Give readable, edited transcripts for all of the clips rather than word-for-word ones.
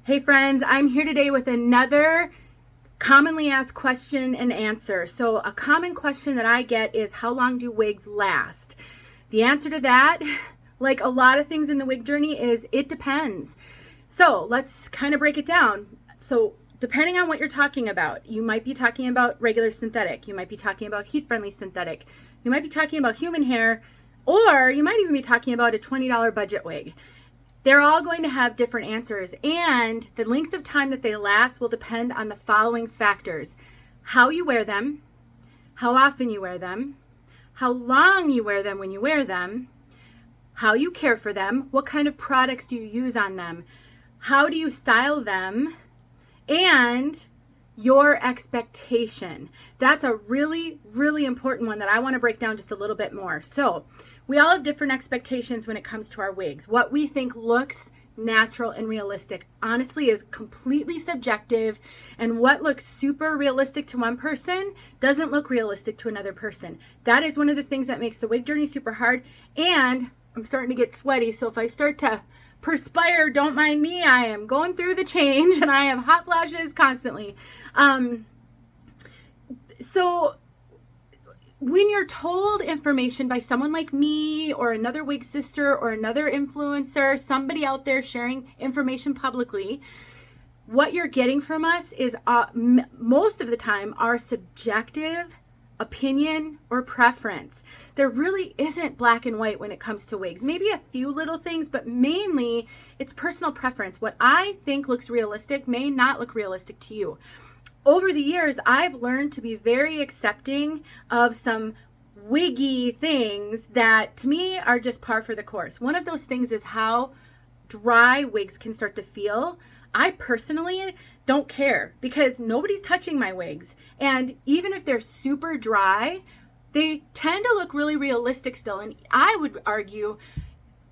Hey friends, I'm here today with another commonly asked question and answer. So a common question that I get is, how long do wigs last? The answer to that, like a lot of things in the wig journey, is it depends. So let's kind of break it down. So depending on what you're talking about, you might be talking about regular synthetic, you might be talking about heat-friendly synthetic, you might be talking about human hair, or you might even be talking about a $20 budget wig. They're all going to have different answers, and the length of time that they last will depend on the following factors: how you wear them, how often you wear them, how long you wear them when you wear them, how you care for them, what kind of products do you use on them, how do you style them, and your expectation. That's a really, really important one that I want to break down just a little bit more. So we all have different expectations when it comes to our wigs. What we think looks natural and realistic, honestly, is completely subjective, and what looks super realistic to one person doesn't look realistic to another person. That is one of the things that makes the wig journey super hard. And I'm starting to get sweaty, so if I start to perspire, don't mind me. I am going through the change and I have hot flashes constantly. So when you're told information by someone like me or another wig sister or another influencer, somebody out there sharing information publicly, what you're getting from us is most of the time our subjective opinion or preference. There really isn't black and white when it comes to wigs. Maybe a few little things, but mainly it's personal preference. What I think looks realistic may not look realistic to you. Over the years, I've learned to be very accepting of some wiggy things that to me are just par for the course. One of those things is how dry wigs can start to feel. I personally don't care because nobody's touching my wigs. And even if they're super dry, they tend to look really realistic still. And I would argue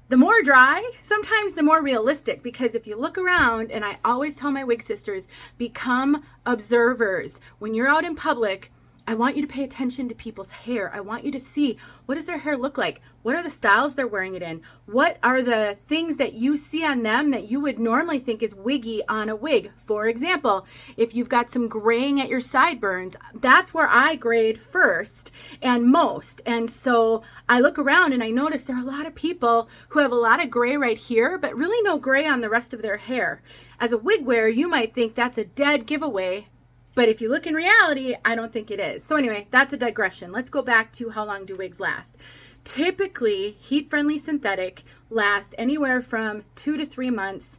the more dry, sometimes the more realistic, because if you look around, and I always tell my wig sisters, become observers. When you're out in public, I want you to pay attention to people's hair. I want you to see, what does their hair look like? What are the styles they're wearing it in? What are the things that you see on them that you would normally think is wiggy on a wig? For example, if you've got some graying at your sideburns, that's where I grade first and most. And so I look around and I notice there are a lot of people who have a lot of gray right here, but really no gray on the rest of their hair. As a wig wearer, you might think that's a dead giveaway. But if you look in reality, I don't think it is. So anyway, that's a digression. Let's go back to how long do wigs last. Typically, heat-friendly synthetic lasts anywhere from 2 to 3 months,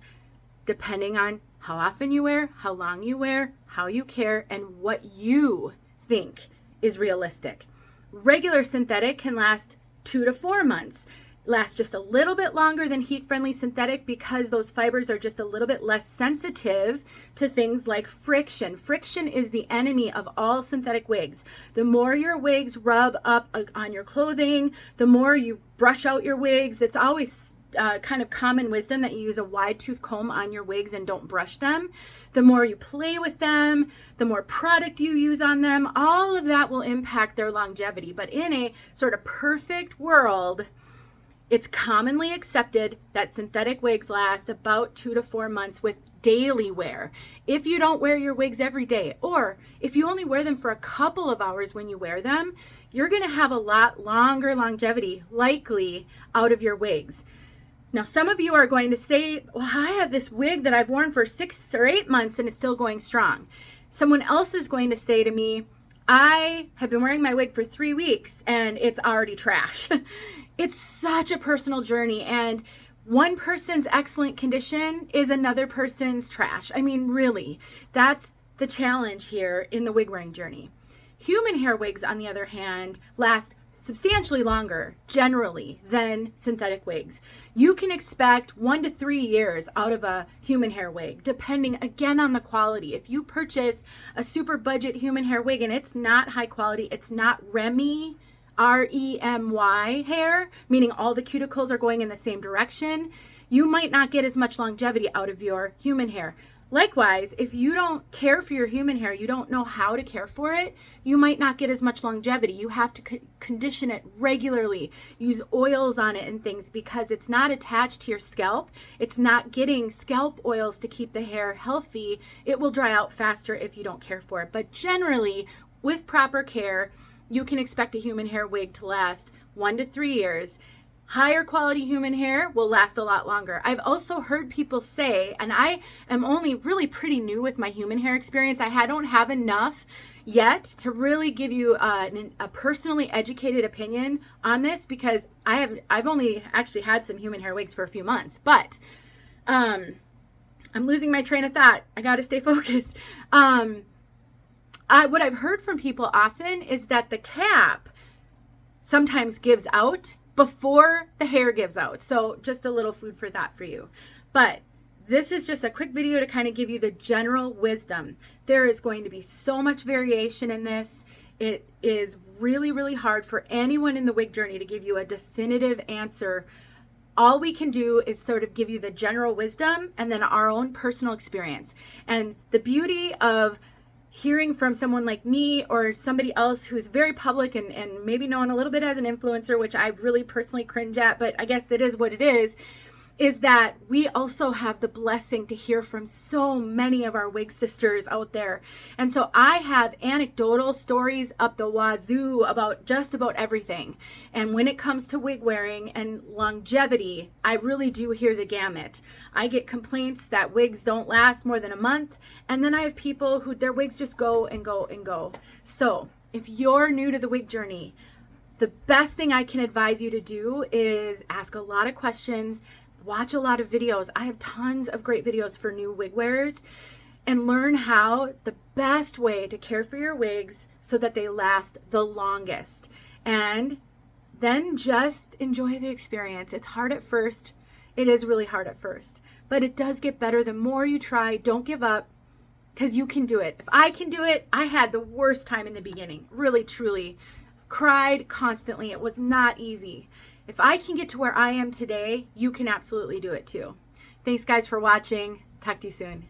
depending on how often you wear, how long you wear, how you care, and what you think is realistic. Regular synthetic can last 2 to 4 months. Last just a little bit longer than heat-friendly synthetic because those fibers are just a little bit less sensitive to things like friction. Friction is the enemy of all synthetic wigs. The more your wigs rub up on your clothing, the more you brush out your wigs. It's always kind of common wisdom that you use a wide tooth comb on your wigs and don't brush them. The more you play with them, the more product you use on them, all of that will impact their longevity. But in a sort of perfect world, it's commonly accepted that synthetic wigs last about 2 to 4 months with daily wear. If you don't wear your wigs every day, or if you only wear them for a couple of hours when you wear them, you're going to have a lot longer longevity likely out of your wigs. Now, some of you are going to say, well, I have this wig that I've worn for 6 or 8 months and it's still going strong. Someone else is going to say to me, I have been wearing my wig for 3 weeks and it's already trash. It's such a personal journey, and one person's excellent condition is another person's trash. I mean, really, that's the challenge here in the wig wearing journey. Human hair wigs, on the other hand, last substantially longer generally than synthetic wigs. You can expect 1 to 3 years out of a human hair wig, depending again on the quality. If you purchase a super budget human hair wig and it's not high quality, it's not Remy, REMY hair, meaning all the cuticles are going in the same direction, you might not get as much longevity out of your human hair. Likewise, if you don't care for your human hair, you don't know how to care for it, you might not get as much longevity. You have to condition it regularly, use oils on it and things, because it's not attached to your scalp. It's not getting scalp oils to keep the hair healthy. It will dry out faster if you don't care for it. But generally, with proper care, you can expect a human hair wig to last 1 to 3 years. Higher quality human hair will last a lot longer. I've also heard people say, and I am only really pretty new with my human hair experience, I don't have enough yet to really give you a personally educated opinion on this, because I've only actually had some human hair wigs for a few months. But I'm losing my train of thought. I got to stay focused. What I've heard from people often is that the cap sometimes gives out before the hair gives out. So just a little food for thought for you. But this is just a quick video to kind of give you the general wisdom. There is going to be so much variation in this. It is really, really hard for anyone in the wig journey to give you a definitive answer. All we can do is sort of give you the general wisdom and then our own personal experience. And the beauty of hearing from someone like me or somebody else who's very public and maybe known a little bit as an influencer, which I really personally cringe at, but I guess it is what it is that we also have the blessing to hear from so many of our wig sisters out there. And so I have anecdotal stories up the wazoo about just about everything. And when it comes to wig wearing and longevity, I really do hear the gamut. I get complaints that wigs don't last more than a month. And then I have people who their wigs just go and go and go. So if you're new to the wig journey, the best thing I can advise you to do is ask a lot of questions, watch a lot of videos. I have tons of great videos for new wig wearers, and learn how the best way to care for your wigs so that they last the longest. And then just enjoy the experience. It's hard at first. It is really hard at first, but it does get better the more you try. Don't give up, because you can do it. If I can do it, I had the worst time in the beginning. Really, truly cried constantly. It was not easy. If I can get to where I am today, you can absolutely do it too. Thanks guys for watching. Talk to you soon.